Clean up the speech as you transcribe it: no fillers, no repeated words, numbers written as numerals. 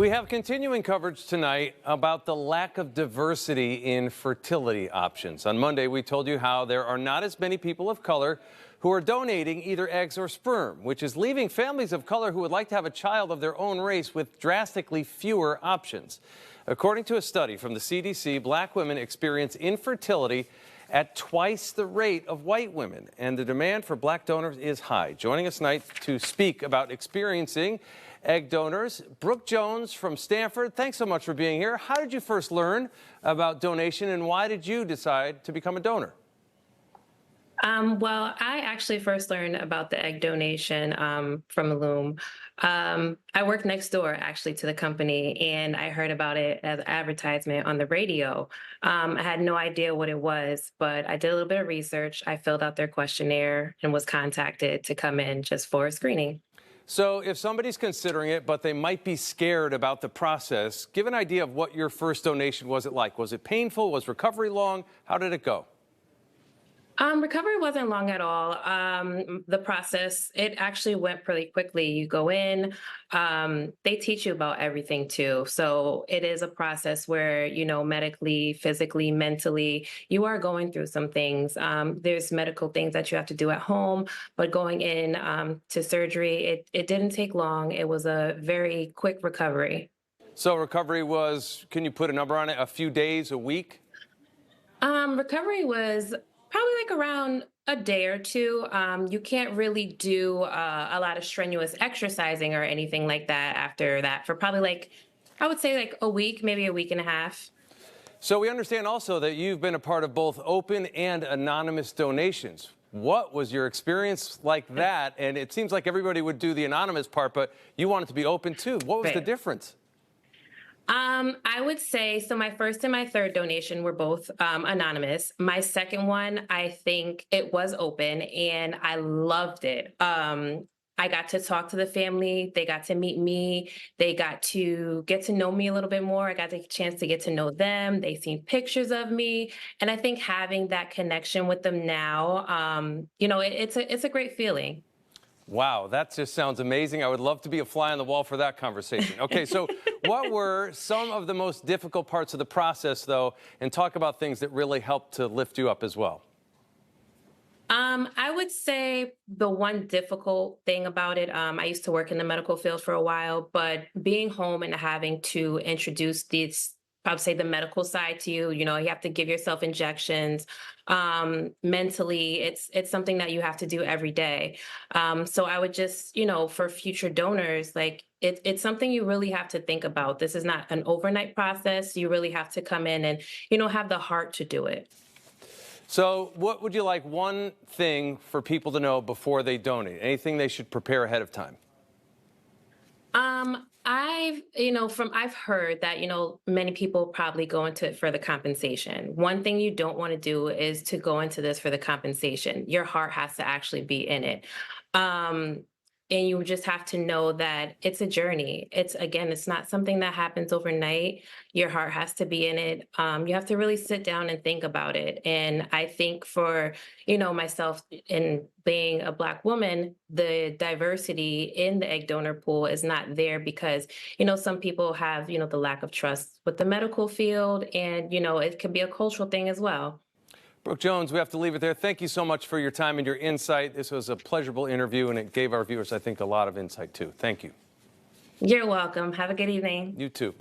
We have continuing coverage tonight about the lack of diversity in fertility options. On Monday, we told you how there are not as many people of color who are donating either eggs or sperm, which is leaving families of color who would like to have a child of their own race with drastically fewer options. According to a study from the CDC, black women experience infertility at twice the rate of white women, and the demand for black donors is high. Joining us tonight to speak about experiencing egg donors, Brooke Jones from Stanford. Thanks so much for being here. How did you first learn about donation, and why did you decide to become a donor? Well, I actually first learned about the egg donation from Loom. I worked next door actually to the company, and I heard about it as an advertisement on the radio. I had no idea what it was, but I did a little bit of research. I filled out their questionnaire and was contacted to come in just for a screening. So if somebody's considering it, but they might be scared about the process, give an idea of what your first donation was like. Was it painful? Was recovery long? How did it go? Recovery wasn't long at all. The process, it actually went pretty quickly. You go in, they teach you about everything too. So it is a process where, medically, physically, mentally, you are going through some things. There's medical things that you have to do at home, but going in to surgery, it didn't take long. It was a very quick recovery. So recovery was, can you put a number on it, a few days, a week? Recovery was probably like around a day or two. You can't really do a lot of strenuous exercising or anything like that after that for probably I would say like a week, maybe a week and a half. So we understand also that you've been a part of both open and anonymous donations. What was your experience like that? And it seems like everybody would do the anonymous part, but you wanted to be open too. What was the difference? I would say, so my first and my third donation were both anonymous. My second one, I think it was open and I loved it. I got to talk to the family. They got to meet me. They got to get to know me a little bit more. I got the chance to get to know them. They seen pictures of me. And I think having that connection with them now, it's a great feeling. Wow, that just sounds amazing. I would love to be a fly on the wall for that conversation. Okay, so what were some of the most difficult parts of the process, though, and talk about things that really helped to lift you up as well? I would say the one difficult thing about it, I used to work in the medical field for a while, but being home and having to introduce these, I would say the medical side to you, you have to give yourself injections. Mentally, it's something that you have to do every day. So I would just, for future donors, it's something you really have to think about. This is not an overnight process. You really have to come in and, have the heart to do it. So what would you like one thing for people to know before they donate? Anything they should prepare ahead of time? I've heard that, many people probably go into it for the compensation. One thing you don't want to do is to go into this for the compensation. Your heart has to actually be in it. And you just have to know that it's a journey. It's not something that happens overnight. Your heart has to be in it. You have to really sit down and think about it. And I think for, myself in being a Black woman, the diversity in the egg donor pool is not there because, some people have, the lack of trust with the medical field and, it could be a cultural thing as well. Brooke Jones, we have to leave it there. Thank you so much for your time and your insight. This was a pleasurable interview, and it gave our viewers, I think, a lot of insight, too. Thank you. You're welcome. Have a good evening. You too.